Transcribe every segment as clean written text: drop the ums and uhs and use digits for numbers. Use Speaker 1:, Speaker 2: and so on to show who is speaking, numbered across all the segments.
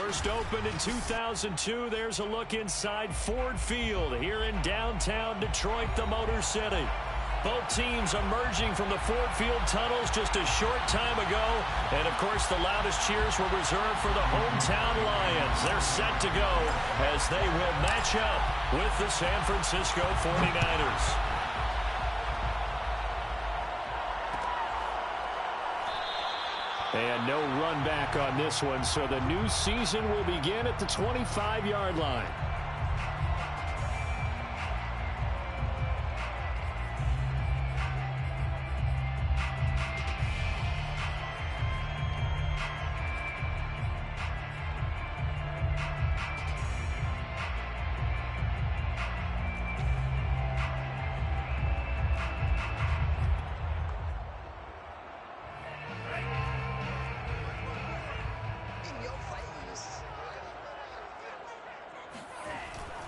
Speaker 1: First opened in 2002, there's a look inside Ford Field here in downtown Detroit, the Motor City. Both teams emerging from the Ford Field tunnels just a short time ago. And, of course, the loudest cheers were reserved for the hometown Lions. They're set to go as they will match up with the San Francisco 49ers. And no run back on this one, so the new season will begin at the 25-yard line.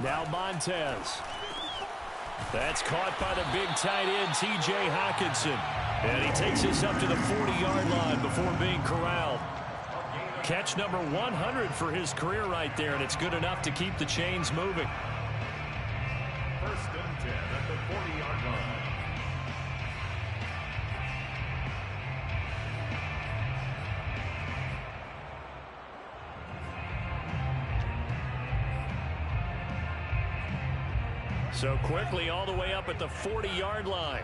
Speaker 1: Now Montez. That's caught by the big tight end, T.J. Hockenson. And he takes us up to the 40-yard line before being corralled. Catch number 100 for his career right there, and it's good enough to keep the chains moving.
Speaker 2: First and 10 at the 40-yard line.
Speaker 1: So quickly all the way up at the 40-yard line.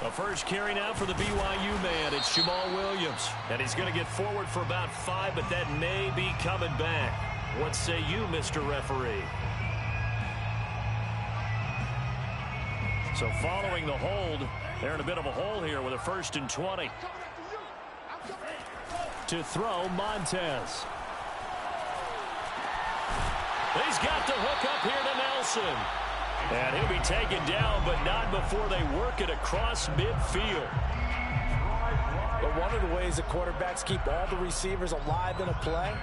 Speaker 1: The first carry now for the BYU man. It's Jamal Williams. And he's going to get forward for about 5, but that may be coming back. What say you, Mr. Referee? So following the hold, they're in a bit of a hole here with a 1st and 20. To throw, Montez. He's got the hook up here to Nelson. And he'll be taken down, but not before they work it across midfield.
Speaker 3: But one of the ways that quarterbacks keep all the receivers alive in a play,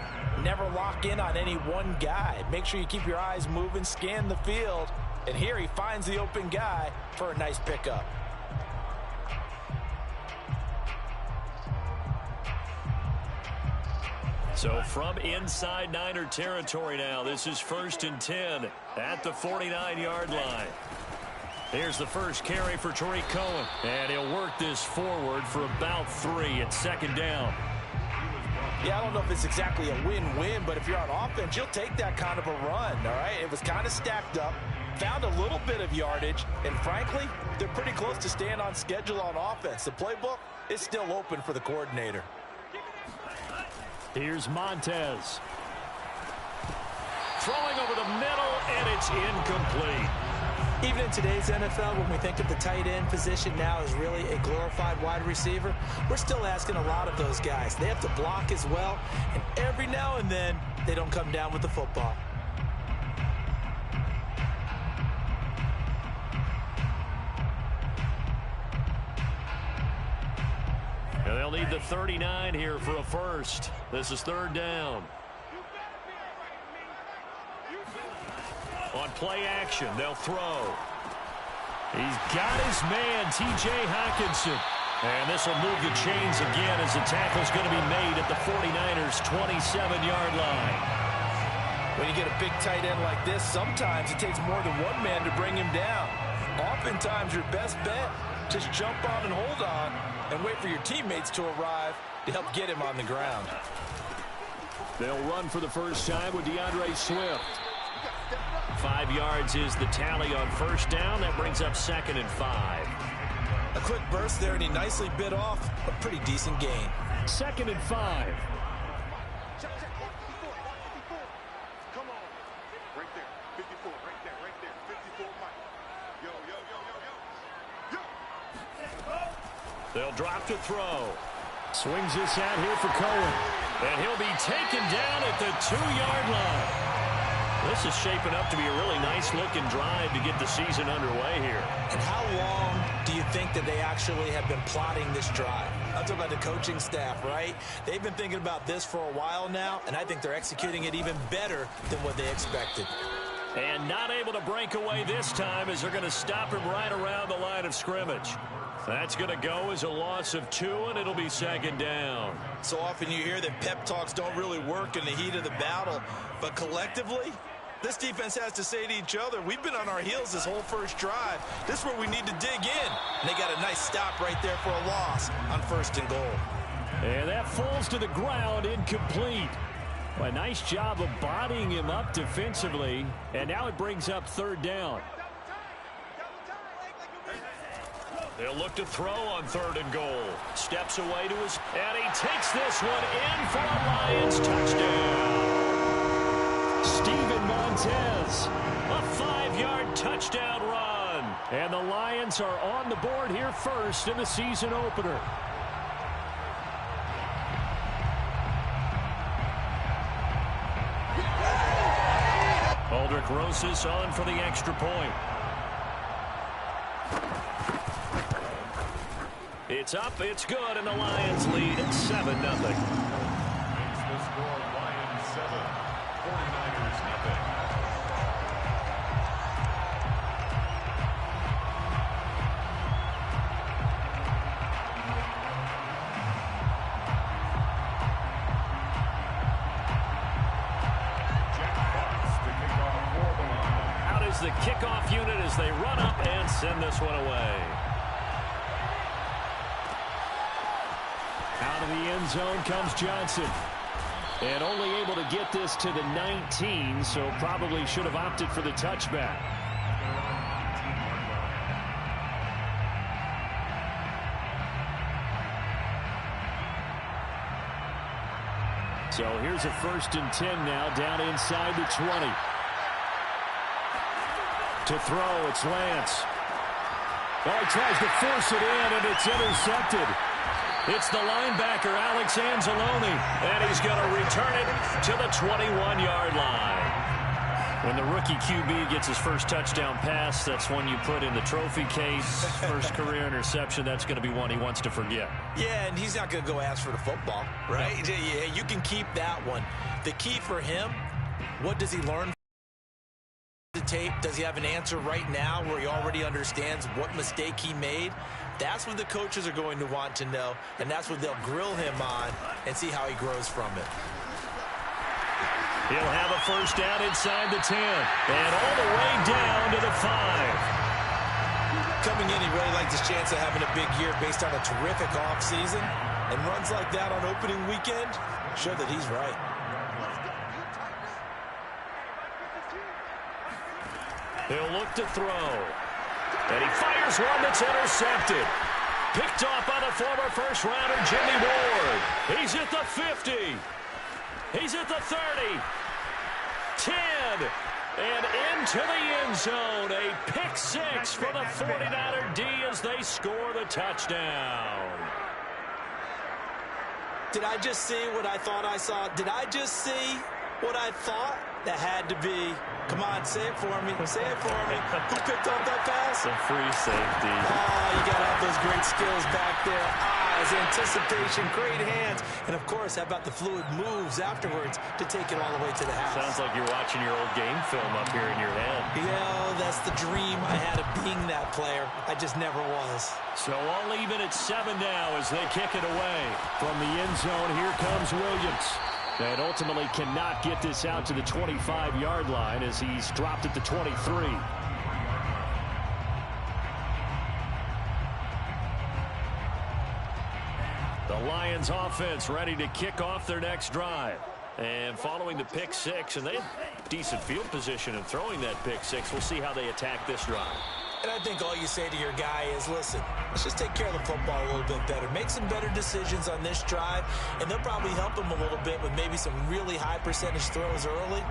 Speaker 3: never lock in on any one guy. Make sure you keep your eyes moving, scan the field. And here he finds the open guy for a nice pickup.
Speaker 1: So from inside Niner territory now, this is 1st and 10 at the 49-yard line. Here's the first carry for Tariq Cohen. And he'll work this forward for about 3 at 2nd down.
Speaker 3: Yeah, I don't know if it's exactly a win-win, but if you're on offense, you'll take that kind of a run, all right? It was kind of stacked up, found a little bit of yardage, and frankly, they're pretty close to staying on schedule on offense. The playbook is still open for the coordinator.
Speaker 1: Here's Montez. Throwing over the middle, and it's incomplete.
Speaker 4: Even in today's NFL, when we think of the tight end position now as really a glorified wide receiver, we're still asking a lot of those guys. They have to block as well, and every now and then, they don't come down with the football.
Speaker 1: And they'll need the 39 here for a first. This is 3rd down. On play action, they'll throw. He's got his man, T.J. Hockenson. And this will move the chains again as the tackle's going to be made at the 49ers' 27-yard line.
Speaker 3: When you get a big tight end like this, sometimes it takes more than one man to bring him down. Oftentimes, your best bet, just jump on and hold on and wait for your teammates to arrive to help get him on the ground.
Speaker 1: They'll run for the first time with DeAndre Swift. 5 yards is the tally on 1st down. That brings up 2nd and 5.
Speaker 3: A quick burst there, and he nicely bit off a pretty decent gain.
Speaker 1: 2nd and 5.
Speaker 2: Come on. Right there. 54. Right there. 54 Mike. Yo.
Speaker 1: They'll drop to throw. Swings this out here for Cohen. And he'll be taken down at the 2-yard line. This is shaping up to be a really nice-looking drive to get the season underway here.
Speaker 4: And how long do you think that they actually have been plotting this drive? I'm talking about the coaching staff, right? They've been thinking about this for a while now, and I think they're executing it even better than what they expected.
Speaker 1: And not able to break away this time as they're going to stop him right around the line of scrimmage. That's going to go as a loss of 2, and it'll be second down.
Speaker 3: So often you hear that pep talks don't really work in the heat of the battle, but collectively, this defense has to say to each other, we've been on our heels this whole first drive. This is where we need to dig in. And they got a nice stop right there for a loss on 1st and goal.
Speaker 1: And that falls to the ground, incomplete. A nice job of bodying him up defensively, and now it brings up 3rd down. They'll look to throw on 3rd and goal. Steps away to his, and he takes this one in for a Lions touchdown. Steven Montez, a 5-yard touchdown run. And the Lions are on the board here first in the season opener. Aldrick Rosas on for the extra point. It's up, it's good, and the Lions lead at 7-0.
Speaker 2: The score, Lions 7, 49ers nothing. Jack Fox to kick off for the Lions.
Speaker 1: Out is the kickoff unit as they run up and send this one away. Out of the end zone comes Johnson. And only able to get this to the 19, so probably should have opted for the touchback. So here's a 1st and 10 now, down inside the 20. To throw, it's Lance. Oh, he tries to force it in, and it's intercepted. It's the linebacker, Alex Anzalone, and he's going to return it to the 21-yard line. When the rookie QB gets his first touchdown pass, that's one you put in the trophy case. First career interception, that's going to be one he wants to forget.
Speaker 3: Yeah, and he's not going to go ask for the football, right? No. Yeah, you can keep that one. The key for him, what does he learn? The tape, does he have an answer right now where he already understands what mistake he made? That's what the coaches are going to want to know, and that's what they'll grill him on and see how he grows from it.
Speaker 1: He'll have a 1st down inside the 10 and all the way down to the 5.
Speaker 3: Coming in, he really liked his chance of having a big year based on a terrific offseason, and runs like that on opening weekend show that he's right.
Speaker 1: He'll look to throw. And he fires one that's intercepted. Picked off by the former first-rounder Jimmy Ward. He's at the 50. He's at the 30. 10. And into the end zone. A pick 6 for the 49er D as they score the touchdown.
Speaker 4: Did I just see what I thought I saw? Did I just see what I thought? That had to be. Come on, say it for me. Say it for me. Who picked up that pass?
Speaker 1: A free safety.
Speaker 4: Oh, you got to have those great skills back there. Eyes, anticipation, great hands. And, of course, how about the fluid moves afterwards to take it all the way to the house?
Speaker 1: Sounds like you're watching your old game film up here in your head.
Speaker 4: Yeah, that's the dream I had of being that player. I just never was.
Speaker 1: So all even at 7 now as they kick it away. From the end zone, here comes Williams. And ultimately cannot get this out to the 25-yard line as he's dropped at the 23. The Lions offense ready to kick off their next drive. And following the pick 6, and they had decent field position in throwing that pick 6. We'll see how they attack this drive.
Speaker 4: And I think all you say to your guy is, listen, let's just take care of the football a little bit better. Make some better decisions on this drive, and they'll probably help him a little bit with maybe some really high percentage throws early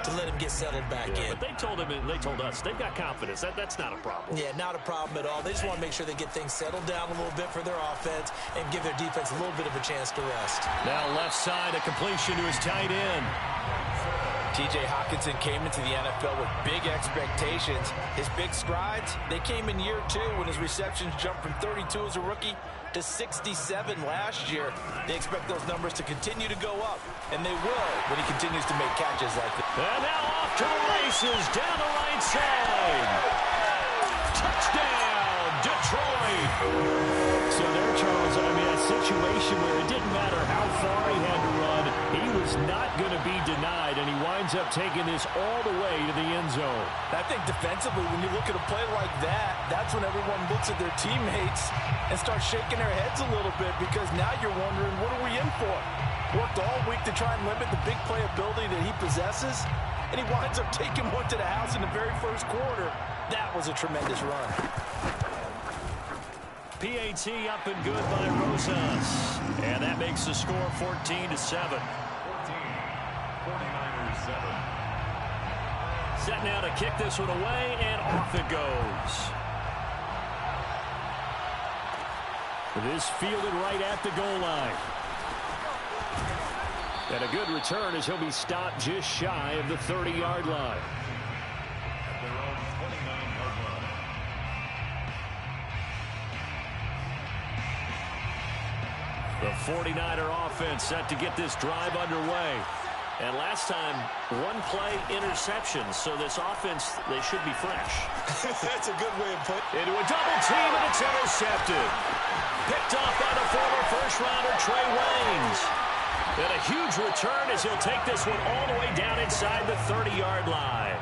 Speaker 4: to let him get settled back in.
Speaker 1: But they told him, and they told us, they've got confidence. That's not a problem.
Speaker 4: Yeah, not a problem at all. They just want to make sure they get things settled down a little bit for their offense and give their defense a little bit of a chance to rest.
Speaker 1: Now left side, a completion to his tight end.
Speaker 3: T.J. Hockenson came into the NFL with big expectations. His big strides, they came in year 2 when his receptions jumped from 32 as a rookie to 67 last year. They expect those numbers to continue to go up, and they will when he continues to make catches like this.
Speaker 1: And now off to the races down the right side. Touchdown, Detroit. complete. So there, Charles, I mean, a situation where it didn't matter how far he had to run, he was not going to be denied, and he winds up taking this all the way to the end zone.
Speaker 3: I think defensively, when you look at a play like that, that's when everyone looks at their teammates and starts shaking their heads a little bit, because now you're wondering, what are we in for? Worked all week to try and limit the big play ability that he possesses, and he winds up taking one to the house in the very first quarter. That was a tremendous run.
Speaker 1: PAT up and good by Rosas. And that makes the score 14-7.
Speaker 2: 49ers 7.
Speaker 1: Set now to kick this one away, and off it goes. This fielded right at the goal line. And a good return as he'll be stopped just shy of the 30-yard line.
Speaker 2: At their own 29-yard line.
Speaker 1: The 49er offense set to get this drive underway. And last time, one play interception. So this offense, they should be fresh.
Speaker 3: That's a good way of putting it.
Speaker 1: Into a double team, and it's intercepted. Picked off by the former first-rounder Trey Waynes. And a huge return as he'll take this one all the way down inside the 30-yard line.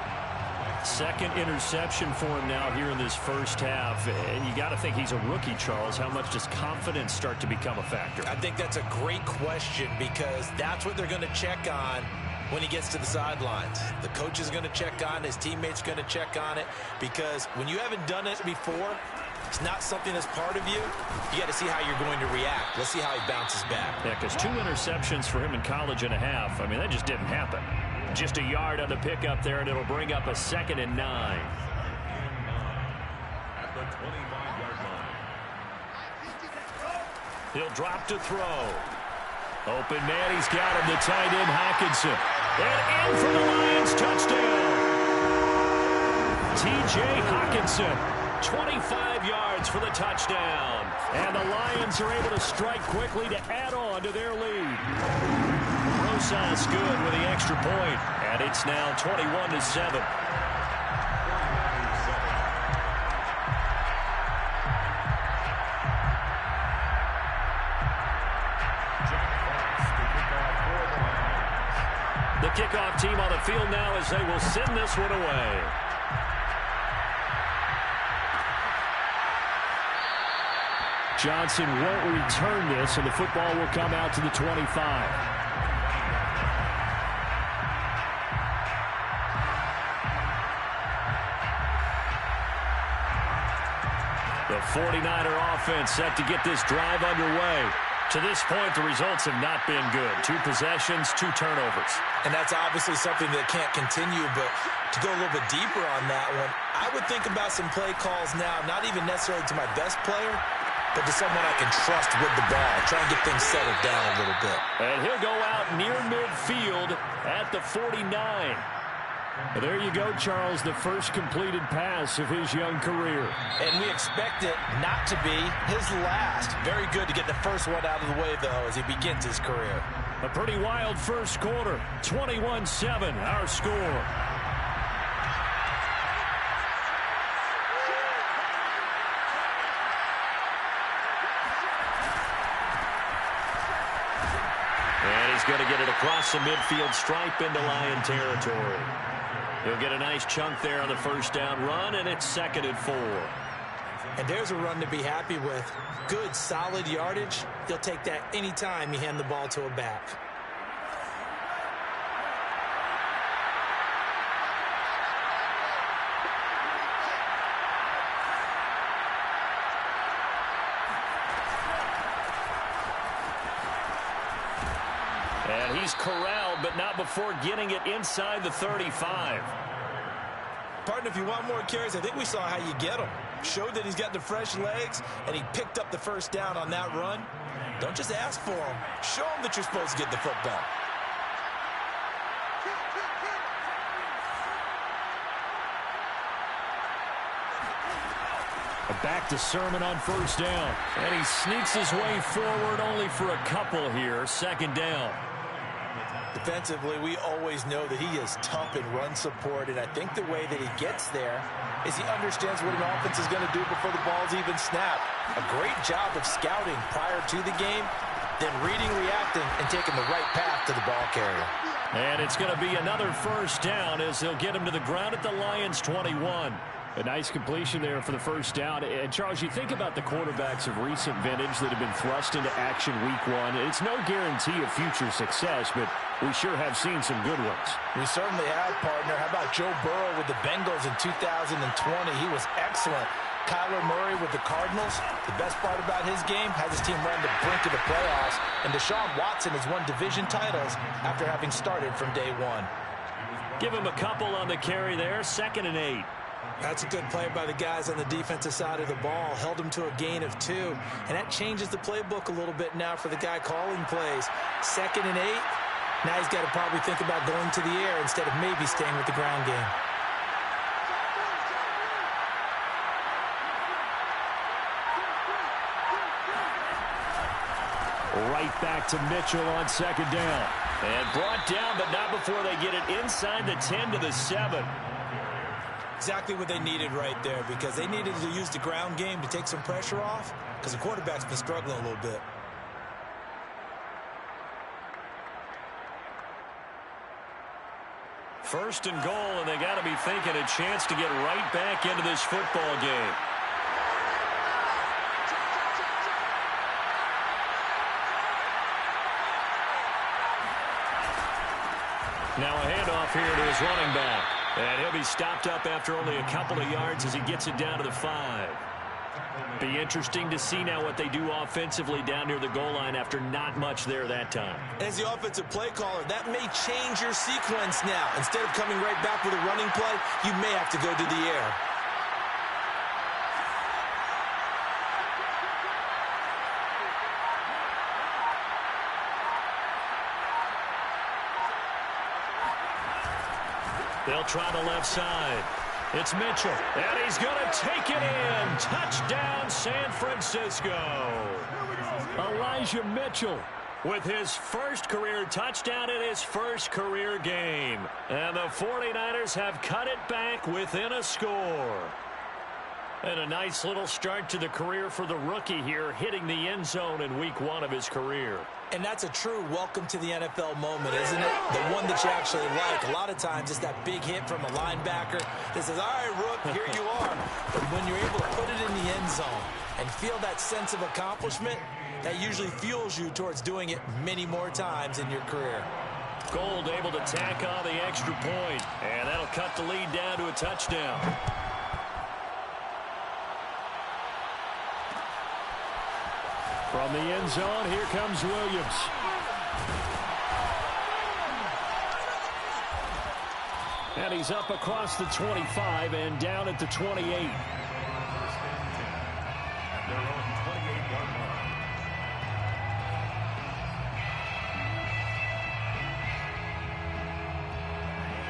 Speaker 1: Second interception for him now here in this first half. And you got to think he's a rookie, Charles. How much does confidence start to become a factor?
Speaker 3: I think that's a great question, because that's what they're going to check on when he gets to the sidelines. The coach is going to check on it. His teammates going to check on it, because when you haven't done it before, it's not something that's part of you. You got to see how you're going to react. Let's see how he bounces back.
Speaker 1: Yeah, because 2 interceptions for him in college and a half. I mean, that just didn't happen. Just a yard on the pickup there, and it'll bring up a 2nd and 9.
Speaker 2: At the 25-yard line.
Speaker 1: He'll drop to throw. Open man, he's got him, the tight end Hockenson. And in for the Lions, touchdown. T.J. Hockenson, 25 yards for the touchdown. And the Lions are able to strike quickly to add on to their lead. Rosas good with the extra point, and it's now 21-7. The kickoff team on the field now as they will send this one away. Johnson won't return this, and the football will come out to the 25. The 49er offense set to get this drive underway. To this point, the results have not been good. 2 possessions, 2 turnovers.
Speaker 3: And that's obviously something that can't continue, but to go a little bit deeper on that one, I would think about some play calls now, not even necessarily to my best player, but to someone I can trust with the ball. Try and get things settled down a little bit.
Speaker 1: And he'll go out near midfield at the 49. There you go, Charles, the first completed pass of his young career.
Speaker 3: And we expect it not to be his last. Very good to get the first one out of the way, though, as he begins his career.
Speaker 1: A pretty wild first quarter. 21-7, our score. And he's going to get it across the midfield stripe into Lion territory. He'll get a nice chunk there on the first down run, and it's 2nd and 4.
Speaker 4: And there's a run to be happy with. Good, solid yardage. He'll take that anytime you hand the ball to a back.
Speaker 1: And he's corralled, but not before getting it inside the 35.
Speaker 3: Partner, if you want more carries, I think we saw how you get them. Showed that he's got the fresh legs, and he picked up the first down on that run. Don't just ask for them. Show them that you're supposed to get the football.
Speaker 1: Back to Sermon on first down. And he sneaks his way forward only for a couple here. 2nd down.
Speaker 3: Defensively, we always know that he is tough in run support, and I think the way that he gets there is he understands what an offense is going to do before the ball's even snapped. A great job of scouting prior to the game, then reading, reacting, and taking the right path to the ball carrier.
Speaker 1: And it's going to be another first down as they'll get him to the ground at the Lions' 21. A nice completion there for the first down. And, Charles, you think about the quarterbacks of recent vintage that have been thrust into action week one. It's no guarantee of future success, but we sure have seen some good ones.
Speaker 3: We certainly have, partner. How about Joe Burrow with the Bengals in 2020? He was excellent. Kyler Murray with the Cardinals. The best part about his game has his team run the brink of the playoffs. And Deshaun Watson has won division titles after having started from day one.
Speaker 1: Give him a couple on the carry there. 2nd and 8.
Speaker 4: That's a good play by the guys on the defensive side of the ball. Held him to a gain of 2. And that changes the playbook a little bit now for the guy calling plays. 2nd and 8. Now he's got to probably think about going to the air instead of maybe staying with the ground game.
Speaker 1: Right back to Mitchell on 2nd down. And brought down, but not before they get it inside the 10 to the 7.
Speaker 4: Exactly what they needed right there, because they needed to use the ground game to take some pressure off, because the quarterback's been struggling a little bit.
Speaker 1: First and goal, and they got to be thinking a chance to get right back into this football game. Now a handoff here to his running back. And he'll be stopped up after only a couple of yards as he gets it down to the 5. Be interesting to see now what they do offensively down near the goal line after not much there that time.
Speaker 4: As the offensive play caller, that may change your sequence now. Instead of coming right back with a running play, you may have to go to the air.
Speaker 1: They'll try the left side. It's Mitchell, and he's going to take it in. Touchdown, San Francisco. Elijah Mitchell with his first career touchdown in his first career game. And the 49ers have cut it back within a score. And a nice little start to the career for the rookie here, hitting the end zone in week 1 of his career.
Speaker 4: And that's a true welcome to the NFL moment, isn't it? The one that you actually like. A lot of times it's that big hit from a linebacker that says, all right, Rook, here you are. But when you're able to put it in the end zone and feel that sense of accomplishment, that usually fuels you towards doing it many more times in your career.
Speaker 1: Gold able to tack on the extra point, and that'll cut the lead down to a touchdown. From the end zone, here comes Williams. And he's up across the 25 and down at the 28.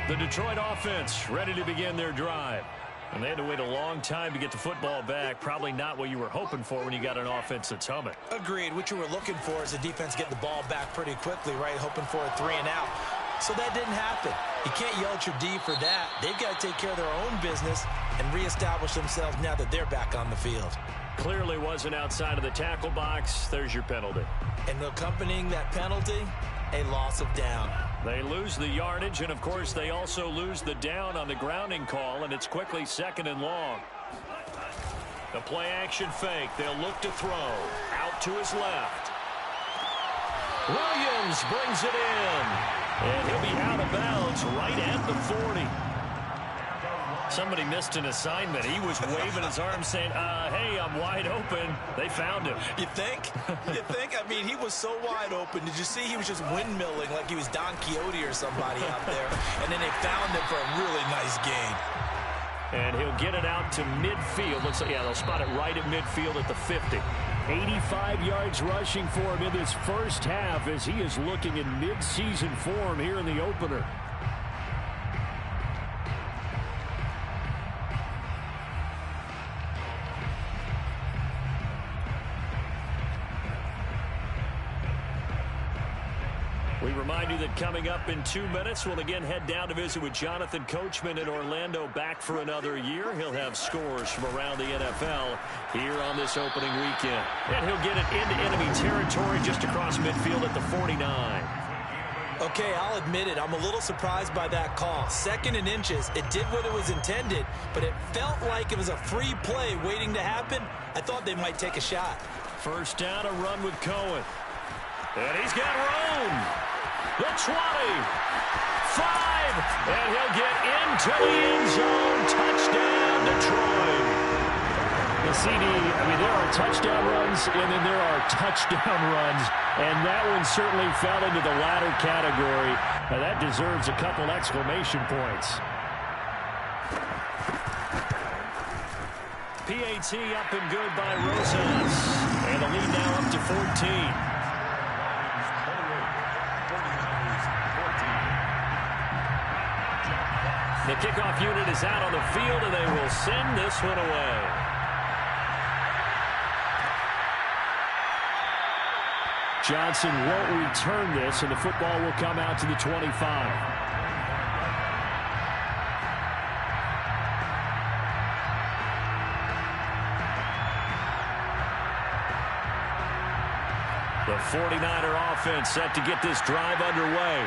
Speaker 1: The Detroit offense ready to begin their drive. And they had to wait a long time to get the football back. Probably not what you were hoping for when you got an offense that's humming.
Speaker 4: Agreed. What you were looking for is the defense get the ball back pretty quickly, right? Hoping for a 3 and out. So that didn't happen. You can't yell at your D for that. They've got to take care of their own business and reestablish themselves now that they're back on the field.
Speaker 1: Clearly wasn't outside of the tackle box. There's your penalty.
Speaker 4: And accompanying that penalty, a loss of down.
Speaker 1: They lose the yardage, and of course they also lose the down on the grounding call, and it's quickly 2nd and long. The play action fake. They'll look to throw. Out to his left. Williams brings it in. And he'll be out of bounds right at the 40. Somebody missed an assignment. He was waving his arms saying, hey, I'm wide open. They found him.
Speaker 4: You think? You think? I mean, he was so wide open. Did you see he was just windmilling like he was Don Quixote or somebody out there? And then they found him for a really nice gain.
Speaker 1: And he'll get it out to midfield. Looks like, yeah, they'll spot it right at midfield at the 50. 85 yards rushing for him in this first half as he is looking in mid-season form here in the opener. We remind you that coming up in 2 minutes, we'll again head down to visit with Jonathan Coachman in Orlando, back for another year. He'll have scores from around the NFL here on this opening weekend. And he'll get it into enemy territory just across midfield at the 49.
Speaker 4: Okay, I'll admit it. I'm a little surprised by that call. 2nd and inches. It did what it was intended, but it felt like it was a free play waiting to happen. I thought they might take a shot.
Speaker 1: First down, a run with Cohen. And he's got room. The 20. 5. And he'll get into the end zone. Touchdown, Detroit. The CD, there are touchdown runs, and then there are touchdown runs. And that one certainly fell into the latter category. Now that deserves a couple exclamation points. PAT up and good by Rosas. And the lead now up to 14. The kickoff unit is out on the field, and they will send this one away. Johnson won't return this, and the football will come out to the 25. The 49er offense set to get this drive underway.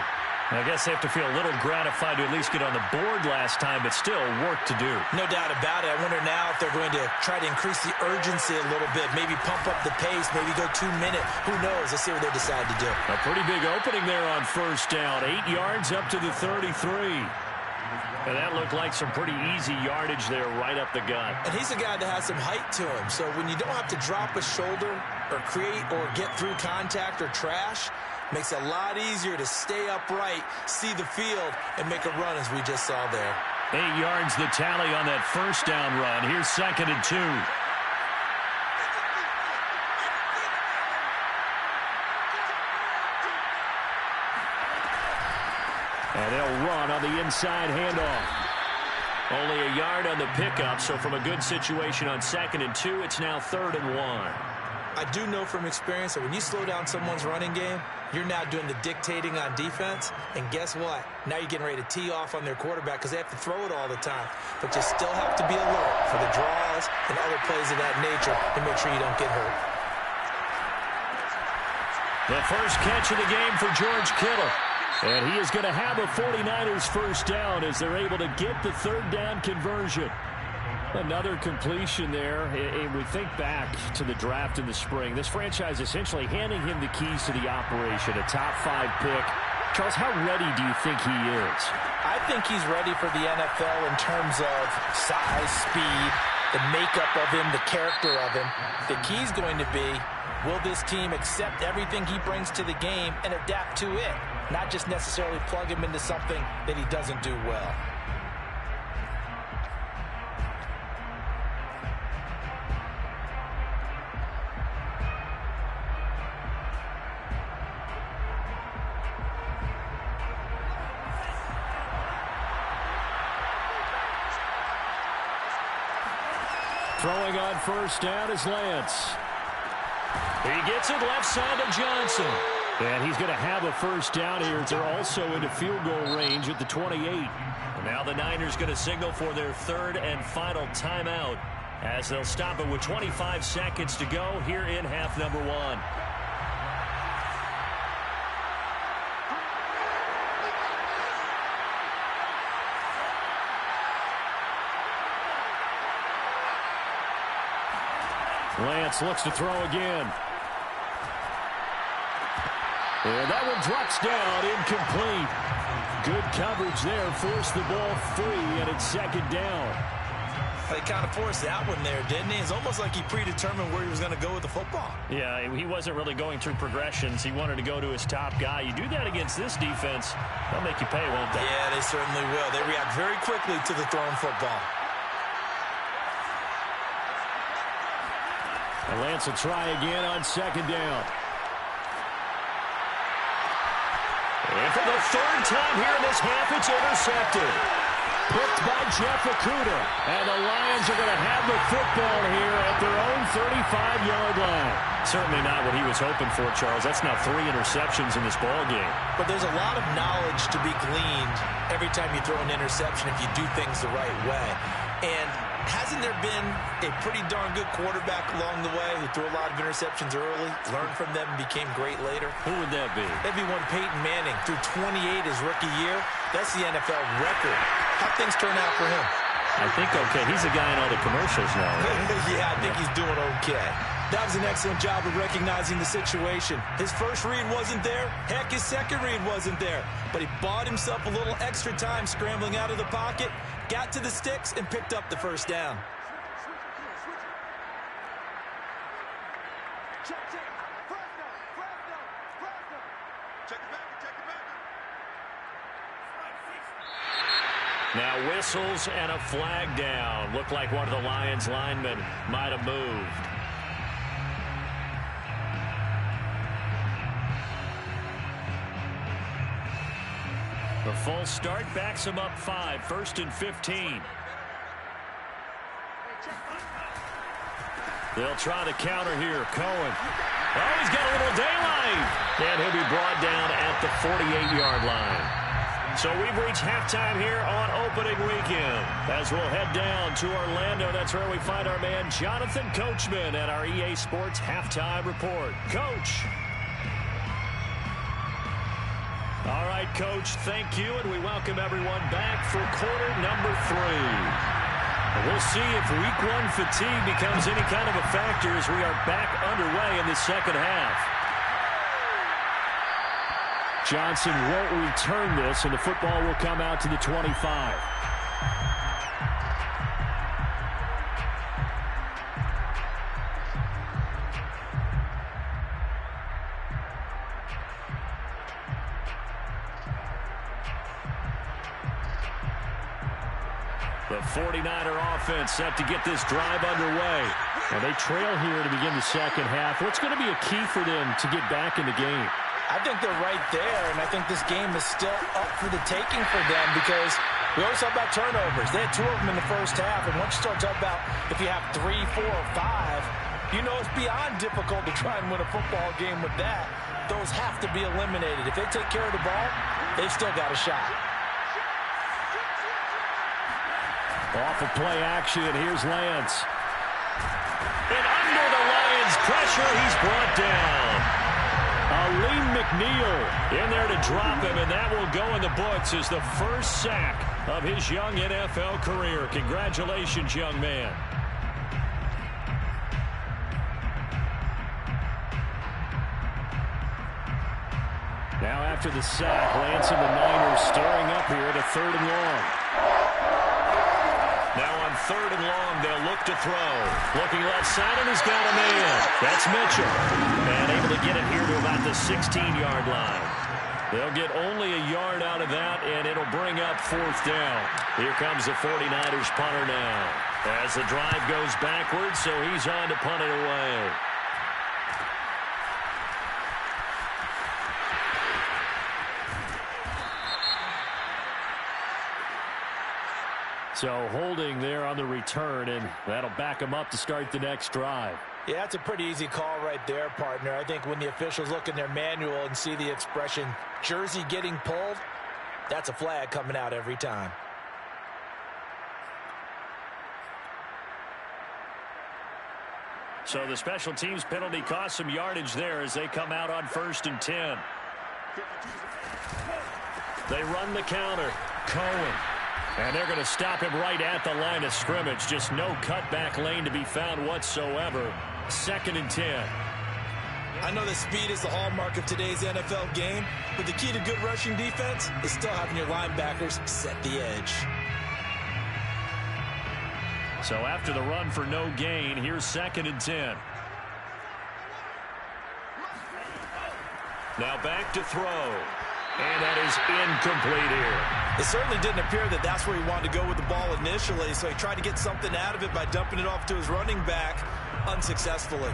Speaker 1: I guess they have to feel a little gratified to at least get on the board last time, but still work to do.
Speaker 4: No doubt about it. I wonder now if they're going to try to increase the urgency a little bit, maybe pump up the pace, maybe go 2 minute. Who knows? Let's see what they decide to do.
Speaker 1: A pretty big opening there on first down. 8 yards up to the 33. And that looked like some pretty easy yardage there right up the gut.
Speaker 4: And he's a guy that has some height to him, so when you don't have to drop a shoulder or create or get through contact or trash, makes it a lot easier to stay upright, see the field, and make a run as we just saw there.
Speaker 1: 8 yards the tally on that first down run. Here's 2nd and 2. And they'll run on the inside handoff. Only a yard on the pickup, so from a good situation on 2nd and 2, it's now 3rd and 1.
Speaker 4: I do know from experience that when you slow down someone's running game, you're now doing the dictating on defense. And guess what? Now you're getting ready to tee off on their quarterback because they have to throw it all the time. But you still have to be alert for the draws and other plays of that nature to make sure you don't get hurt.
Speaker 1: The first catch of the game for George Kittle. And he is going to have a 49ers first down as they're able to get the 3rd down conversion. Another completion there. And we think back to the draft in the spring. This franchise essentially handing him the keys to the operation, a top 5 pick. Charles, how ready do you think he is?
Speaker 4: I think he's ready for the NFL in terms of size, speed, the makeup of him, the character of him. The key's going to be, will this team accept everything he brings to the game and adapt to it? Not just necessarily plug him into something that he doesn't do well.
Speaker 1: Throwing on first down is Lance. He gets it left side of Johnson. And he's going to have a first down here. They're also into field goal range at the 28. And now the Niners going to signal for their 3rd and final timeout as they'll stop it with 25 seconds to go here in half number 1. Lance looks to throw again. And that one drops down, incomplete. Good coverage there, forced the ball free, and it's 2nd down.
Speaker 4: They kind of forced that one there, didn't he? It's almost like he predetermined where he was going to go with the football.
Speaker 1: Yeah, he wasn't really going through progressions. He wanted to go to his top guy. You do that against this defense, they'll make you pay, won't they?
Speaker 4: Yeah, they certainly will. They react very quickly to the thrown football.
Speaker 1: And Lance will try again on 2nd down. And for the 3rd time here in this half, it's intercepted. picked by Jeff Okudah. And the Lions are going to have the football here at their own 35-yard line. Certainly not what he was hoping for, Charles. That's now 3 interceptions in this ball game.
Speaker 4: But there's a lot of knowledge to be gleaned every time you throw an interception if you do things the right way. And hasn't there been a pretty darn good quarterback along the way who threw a lot of interceptions early, learned from them, and became great later?
Speaker 1: Who would that be?
Speaker 4: That'd be one Peyton Manning. Threw 28 his rookie year. That's the NFL record. How'd things turn out for him?
Speaker 1: I think okay. He's a guy in all the commercials now, right?
Speaker 4: Yeah, I think he's doing okay. That was an excellent job of recognizing the situation. His first read wasn't there. Heck, his second read wasn't there. But he bought himself a little extra time scrambling out of the pocket, got to the sticks, and picked up the first down.
Speaker 1: Now whistles and a flag down. Looked like one of the Lions linemen might have moved. The false start backs him up 5, 1st and 15. They'll try to counter here. Cohen. Oh, he's got a little daylight. And he'll be brought down at the 48-yard line. So we've reached halftime here on opening weekend. As we'll head down to Orlando, that's where we find our man Jonathan Coachman at our EA Sports Halftime Report. Coach. All right, Coach, thank you, and we welcome everyone back for quarter number 3. And we'll see if week 1 fatigue becomes any kind of a factor as we are back underway in the second half. Johnson won't return this, and the football will come out to the 25. The 49er offense set to get this drive underway. And they trail here to begin the second half. What's going to be a key for them to get back in the game?
Speaker 4: I think they're right there, and I think this game is still up for the taking for them because we always talk about turnovers. They had 2 of them in the first half, and once you start talking about if you have 3, 4, or 5, you know it's beyond difficult to try and win a football game with that. Those have to be eliminated. If they take care of the ball, they've still got a shot.
Speaker 1: Off of play action, here's Lance. And under the Lions' pressure, he's brought down. Aleem McNeil in there to drop him, and that will go in the books as the first sack of his young NFL career. Congratulations, young man. Now after the sack, Lance and the Niners stirring up here to 3rd and long. Now on 3rd and long, they'll look to throw. Looking left side, and he's got a man. That's Mitchell. And able to get it here to about the 16-yard line. They'll get only a yard out of that, and it'll bring up 4th down. Here comes the 49ers punter now. As the drive goes backwards, so he's on to punt it away. So holding there on the return, and that'll back him up to start the next drive.
Speaker 4: Yeah, that's a pretty easy call right there, partner. I think when the officials look in their manual and see the expression, jersey getting pulled, that's a flag coming out every time.
Speaker 1: So the special teams penalty cost some yardage there as they come out on 1st and 10. They run the counter. Cohen. And they're going to stop him right at the line of scrimmage. Just no cutback lane to be found whatsoever. 2nd and 10.
Speaker 4: I know that speed is the hallmark of today's NFL game, but the key to good rushing defense is still having your linebackers set the edge.
Speaker 1: So after the run for no gain, here's 2nd and 10. Now back to throw. And that is incomplete here.
Speaker 4: It certainly didn't appear that that's where he wanted to go with the ball initially, so he tried to get something out of it by dumping it off to his running back unsuccessfully.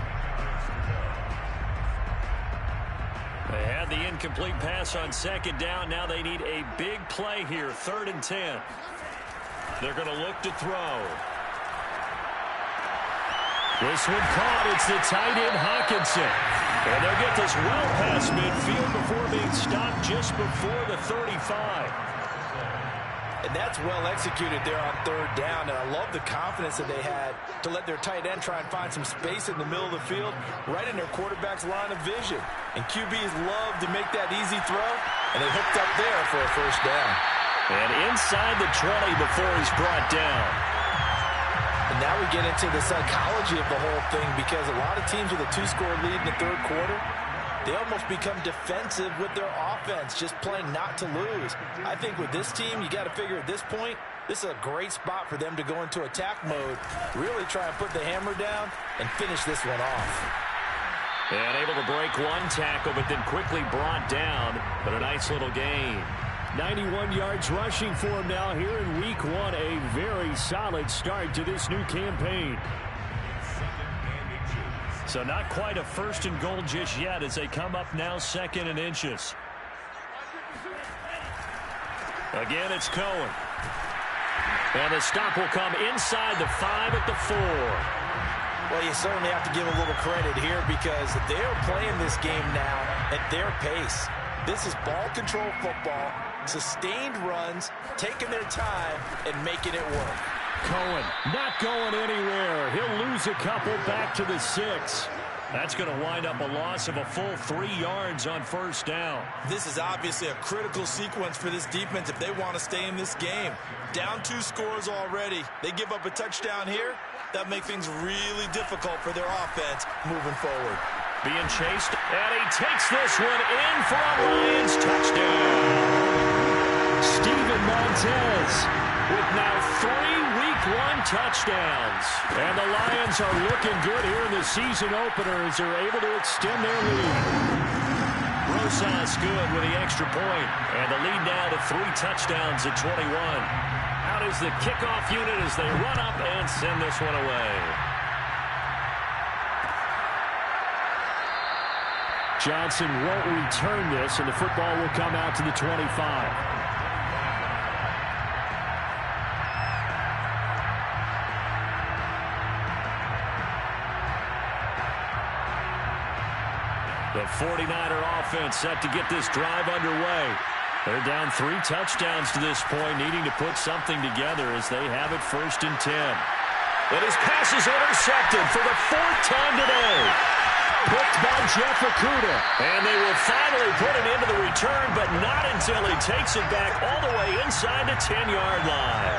Speaker 1: They had the incomplete pass on 2nd down. Now they need a big play here, 3rd and 10. They're going to look to throw. This one caught. It's the tight end, Hockenson. And they'll get this well past midfield before being stopped just before the 35.
Speaker 3: And that's well executed there on third down. And I love the confidence that they had to let their tight end try and find some space in the middle of the field, right in their quarterback's line of vision. And QBs love to make that easy throw, and they hooked up there for a first down.
Speaker 1: And inside the 20 before he's brought down.
Speaker 3: And now we get into the psychology of the whole thing, because a lot of teams with a 2-score lead in the third quarter, they almost become defensive with their offense, just playing not to lose. I think with this team, you got to figure at this point, this is a great spot for them to go into attack mode, really try and put the hammer down and finish this one off.
Speaker 1: And able to break one tackle, but then quickly brought down, but a nice little gain. 91 yards rushing for him now here in week 1. A very solid start to this new campaign. So not quite a 1st and goal just yet as they come up now 2nd and inches. Again, it's Cohen. And the stop will come inside the 5 at the 4.
Speaker 3: Well, you certainly have to give a little credit here, because they're playing this game now at their pace. This is ball control football, sustained runs, taking their time, and making it work.
Speaker 1: Cohen not going anywhere. He'll lose a couple back to the 6. That's going to wind up a loss of a full 3 yards on first down.
Speaker 4: This is obviously a critical sequence for this defense if they want to stay in this game. Down 2 scores already. They give up a touchdown here. That makes things really difficult for their offense moving forward.
Speaker 1: Being chased, and he takes this one in for a Lions touchdown. Steven Montez with now 3 Week 1 touchdowns. And the Lions are looking good here in the season opener as they're able to extend their lead. Rosas good with the extra point, and the lead now to 3 touchdowns at 21. Out is the kickoff unit as they run up and send this one away. Johnson won't return this, and the football will come out to the 25. The 49er offense set to get this drive underway. They're down 3 touchdowns to this point, needing to put something together as they have it 1st and 10. And his pass is intercepted for the 4th time today. Picked by Jeff Okudah. And they will finally put it into the return, but not until he takes it back all the way inside the 10-yard line.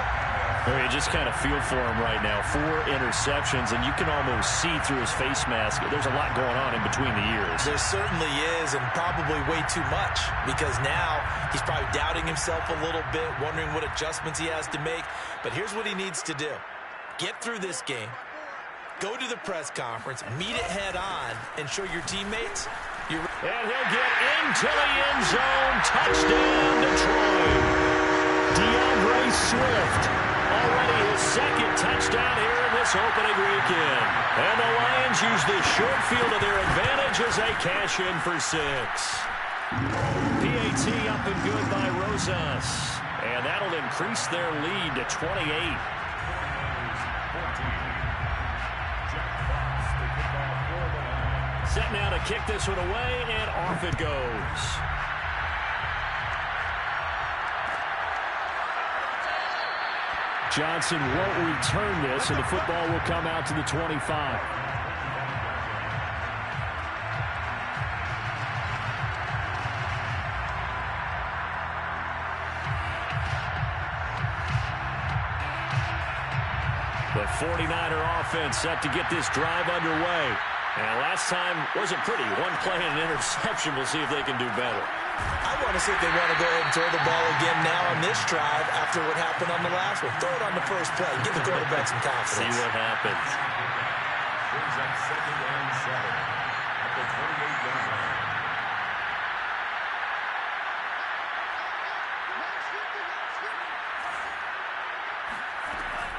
Speaker 1: You just kind of feel for him right now. 4 interceptions, and you can almost see through his face mask. There's a lot going on in between the ears.
Speaker 4: There certainly is, and probably way too much, because now he's probably doubting himself a little bit, wondering what adjustments he has to make. But here's what he needs to do. Get through this game, go to the press conference, meet it head on, and show your teammates you're...
Speaker 1: And he'll get into the end zone. Touchdown, Detroit. DeAndre Swift. Already his 2nd touchdown here in this opening weekend. And the Lions use the short field to their advantage as they cash in for 6. PAT up and good by Rosas. And that'll increase their lead to 28. Set now to kick this one away, and off it goes. Johnson won't return this, and the football will come out to the 25. The 49er offense set to get this drive underway. And last time wasn't pretty. 1 play and an interception. We'll see if they can do better.
Speaker 4: I want to see if they want to go ahead and throw the ball again now on this drive after what happened on the last one. Throw it on the first play. Give the quarterback some confidence.
Speaker 1: See what happens.
Speaker 2: Brings up 2nd and 7 at the 28-yard line.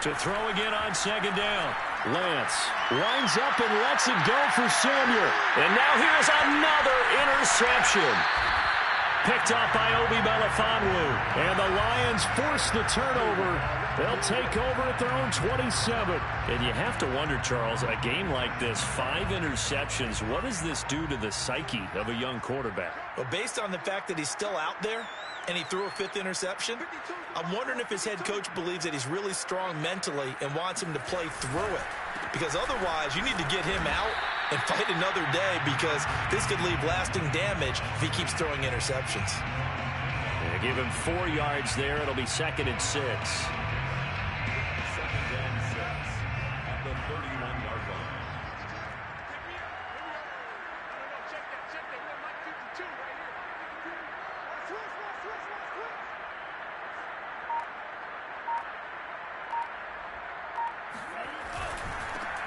Speaker 1: To throw again on 2nd down. Lance winds up and lets it go for Samuel. And now here's another interception. picked off by Obi Melifonwu. And the Lions force the turnover. They'll take over at their own 27. And you have to wonder, Charles, a game like this, 5 interceptions, what does this do to the psyche of a young quarterback?
Speaker 4: Well, based on the fact that he's still out there and he threw a 5th interception, I'm wondering if his head coach believes that he's really strong mentally and wants him to play through it. Because otherwise, you need to get him out and fight another day, because this could leave lasting damage if he keeps throwing interceptions.
Speaker 1: They give him 4 yards there. It'll be 2nd and 6.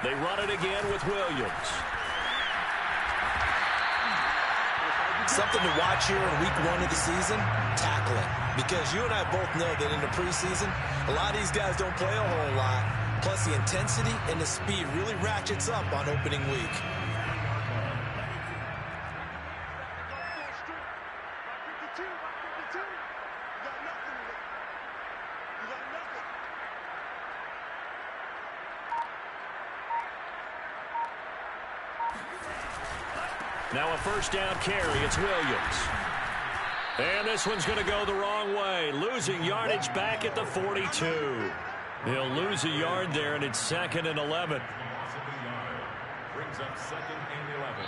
Speaker 1: They run it again with Williams.
Speaker 4: Something to watch here in week 1 of the season, tackling. Because you and I both know that in the preseason, a lot of these guys don't play a whole lot. Plus the intensity and the speed really ratchets up on opening week.
Speaker 1: Now a first down carry. It's Williams. And this one's going to go the wrong way. Losing yardage back at the 42. He'll lose a yard there, and it's 2nd and 11.
Speaker 2: Brings up 2nd and 11.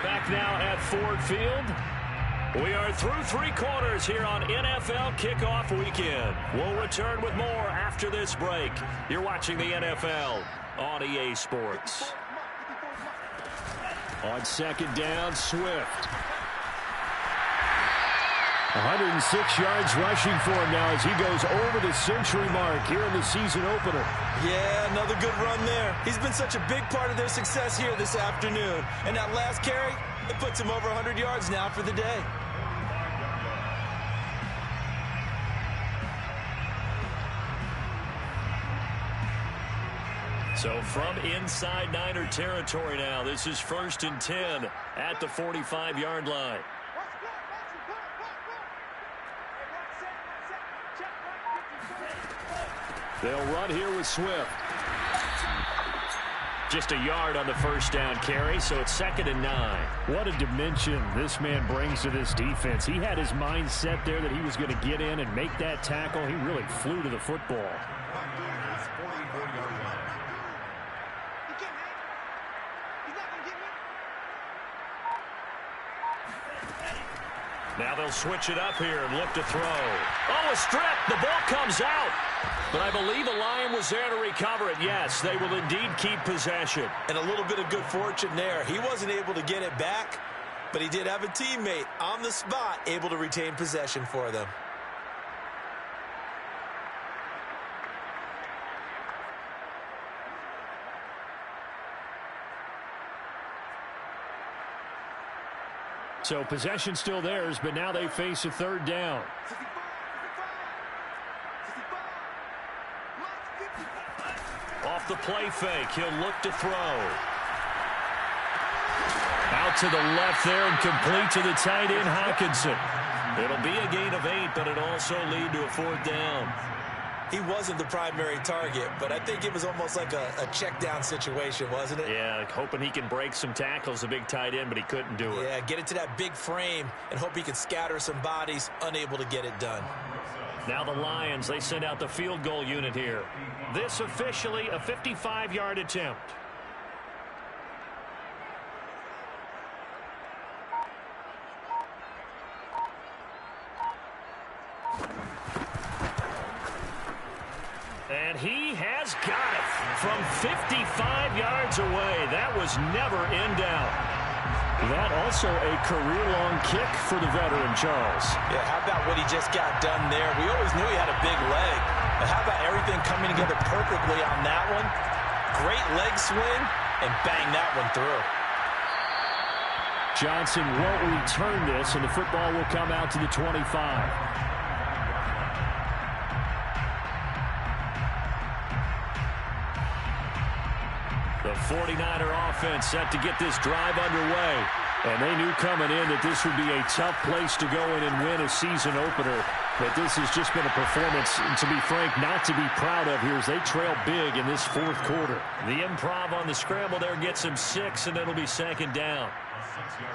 Speaker 1: Back now at Ford Field. We are through 3 quarters here on NFL Kickoff Weekend. We'll return with more after this break. You're watching the NFL on EA Sports. On 2nd down, Swift. 106 yards rushing for him now as he goes over the century mark here in the season opener.
Speaker 4: Yeah, another good run there. He's been such a big part of their success here this afternoon. And that last carry, it puts him over 100 yards now for the day.
Speaker 1: So from inside Niner territory now, this is 1st and 10 at the 45-yard line. They'll run here with Swift. Just a yard on the first down carry, so it's 2nd and 9.
Speaker 5: What a dimension this man brings to this defense. He had his mind set there that he was going to get in and make that tackle. He really flew to the football.
Speaker 1: Now they'll switch it up here and look to throw. Oh, a strip. The ball comes out. But I believe a Lion was there to recover it. Yes, they will indeed keep possession.
Speaker 4: And a little bit of good fortune there. He wasn't able to get it back, but he did have a teammate on the spot able to retain possession for them.
Speaker 5: So possession still theirs, but now they face a 3rd down.
Speaker 1: Off the play fake, he'll look to throw. Out to the left there and complete to the tight end, Hockenson. It'll be a gain of 8, but it also lead to a 4th down.
Speaker 4: He wasn't the primary target, but I think it was almost like a check down situation, wasn't it?
Speaker 1: Yeah, hoping he can break some tackles, a big tight end, but he couldn't do it.
Speaker 4: Yeah, get it to that big frame and hope he can scatter some bodies, unable to get it done.
Speaker 1: Now the Lions, they send out the field goal unit here. This officially a 55-yard attempt. And he has got it from 55 yards away. That was never in doubt.
Speaker 5: That also a career-long kick for the veteran, Charles.
Speaker 4: Yeah, how about what he just got done there? We always knew he had a big leg. But how about everything coming together perfectly on that one? Great leg swing, and bang that one through.
Speaker 5: Johnson won't return this, and the football will come out to the 25.
Speaker 1: The 49er offense set to get this drive underway. And they knew coming in that this would be a tough place to go in and win a season opener. But this has just been a performance, to be frank, not to be proud of here as they trail big in this fourth quarter. The improv on the scramble there gets him 6, and it'll be second down.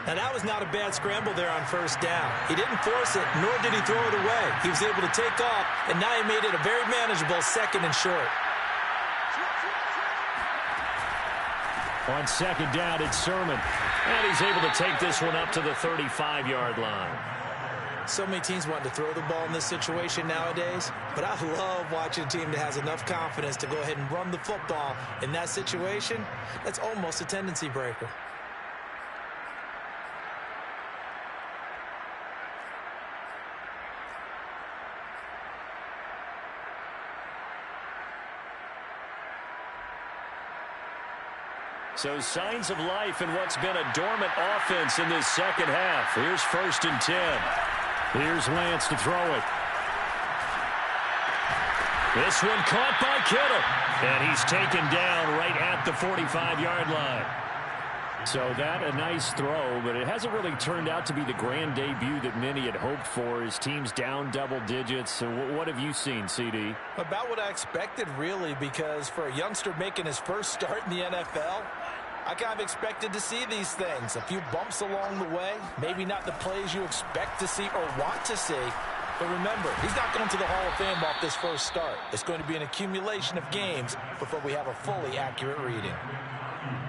Speaker 4: Now, that was not a bad scramble there on first down. He didn't force it, nor did he throw it away. He was able to take off, and now he made it a very manageable second and short.
Speaker 1: On second down, it's Sermon. And he's able to take this one up to the 35-yard line.
Speaker 4: So many teams want to throw the ball in this situation nowadays, but I love watching a team that has enough confidence to go ahead and run the football in that situation. That's almost a tendency breaker.
Speaker 1: So signs of life in what's been a dormant offense in this second half. Here's 1st and 10. Here's Lance to throw it. This one caught by Kittle. And he's taken down right at the 45-yard line. So that a nice throw, but it hasn't really turned out to be the grand debut that many had hoped for. His team's down double digits. So what have you seen, CD?
Speaker 3: About what I expected, really, because for a youngster making his first start in the NFL, I kind of expected to see these things. A few bumps along the way, maybe not the plays you expect to see or want to see. But remember, he's not going to the Hall of Fame off this first start. It's going to be an accumulation of games before we have a fully accurate reading.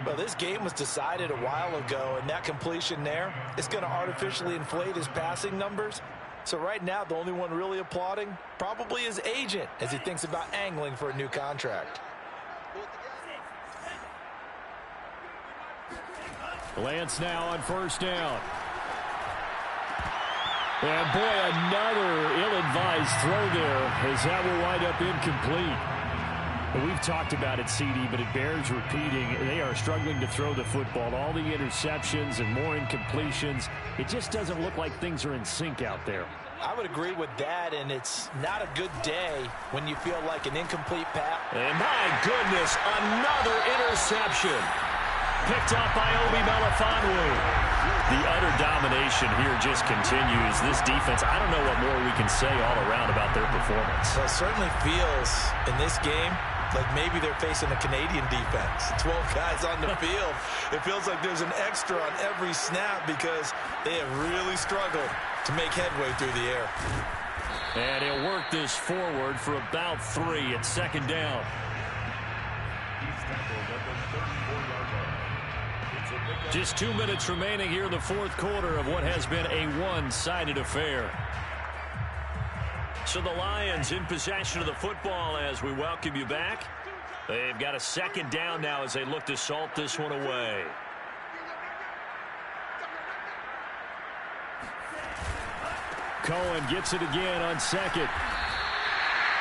Speaker 3: Well, this game was decided a while ago, and that completion there is going to artificially inflate his passing numbers. So right now, the only one really applauding probably his agent as he thinks about angling for a new contract.
Speaker 1: Lance now on first down. And boy, another ill-advised throw there as that will wind up incomplete. We've talked about it, CD, but it bears repeating. They are struggling to throw the football. All the interceptions and more incompletions. It just doesn't look like things are in sync out there.
Speaker 3: I would agree with that, and it's not a good day when you feel like an incomplete pass.
Speaker 1: And my goodness, another interception. Picked up by Obi Melifonwu. The utter domination here just continues. This defense, I don't know what more we can say all around about their performance.
Speaker 3: Well, it certainly feels in this game like maybe they're facing a Canadian defense. 12 guys on the field. It feels like there's an extra on every snap because they have really struggled to make headway through the air.
Speaker 1: And he'll work this forward for about 3 at second down. Just 2 minutes remaining here in the fourth quarter of what has been a one-sided affair. So the Lions in possession of the football as we welcome you back. They've got a second down now as they look to salt this one away. Cohen gets it again on second.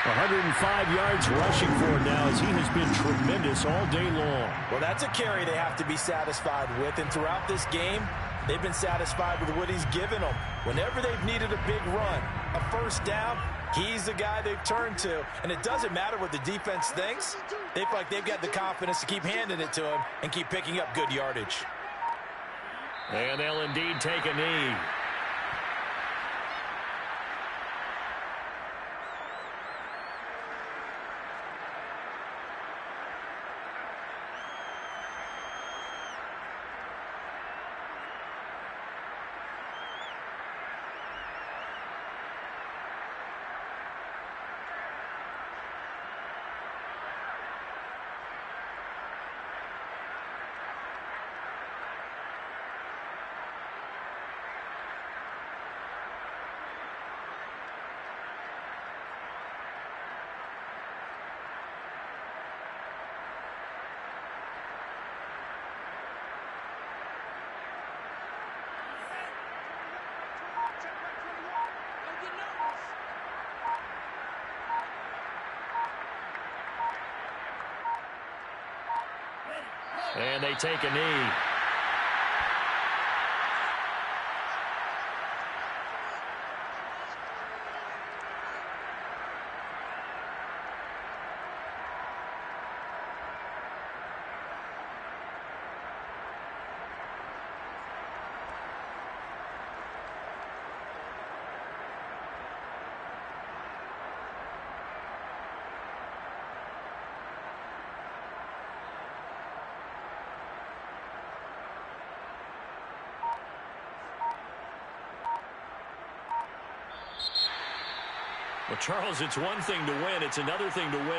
Speaker 1: 105 yards rushing for it now as he has been tremendous all day long.
Speaker 3: Well, that's a carry they have to be satisfied with, and throughout this game, they've been satisfied with what he's given them. Whenever they've needed a big run, a first down, he's the guy they've turned to. And it doesn't matter what the defense thinks. They feel like they've got the confidence to keep handing it to him and keep picking up good yardage.
Speaker 1: And they'll indeed take a knee. And they take a knee. Well, Charles, it's one thing to win. It's another thing to win